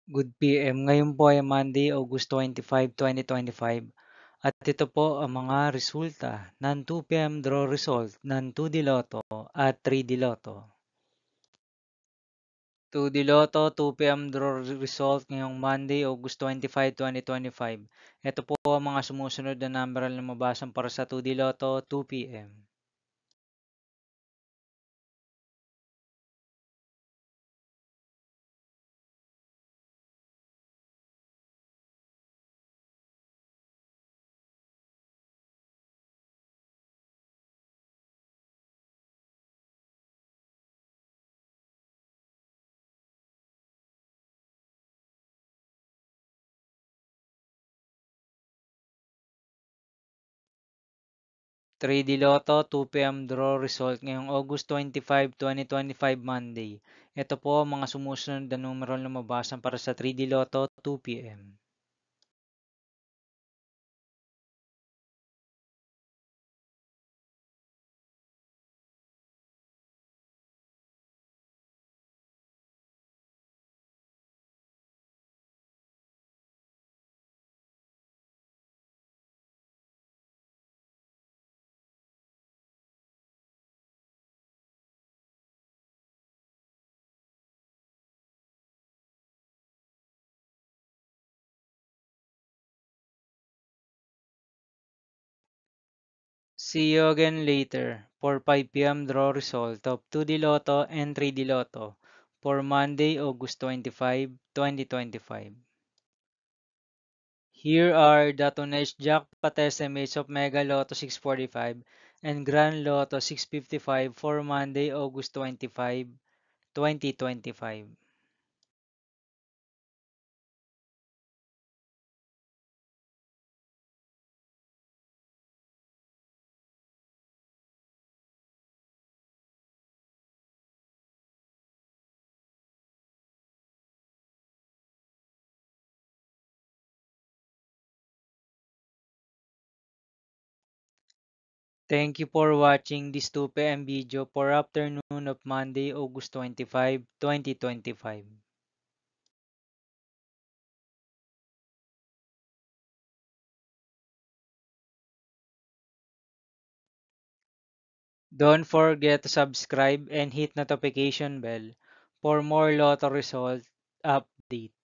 Good PM. Ngayon po ay Monday, August 25, 2025. At ito po ang mga resulta ng 2 PM draw result ng 2D Lotto at 3D Lotto. 2D Lotto 2 PM draw result ngayong Monday, August 25, 2025. Ito po ang mga sumusunod na number na lumabasan para sa 2D Lotto 2 PM. 3D Lotto 2 PM draw result ngayong August 25, 2025 Monday. Ito po ang mga sumusunod na numero na lumabasan para sa 3D Lotto 2 PM. See you again later for 5 PM draw result of 2D Lotto and 3D Lotto for Monday, August 25, 2025. Here are the tonnage jackpot estimates of Mega Lotto 645 and Grand Lotto 655 for Monday, August 25, 2025. Thank you for watching this 2 PM video for afternoon of Monday, August 25, 2025. Don't forget to subscribe and hit notification bell for more lotto result update.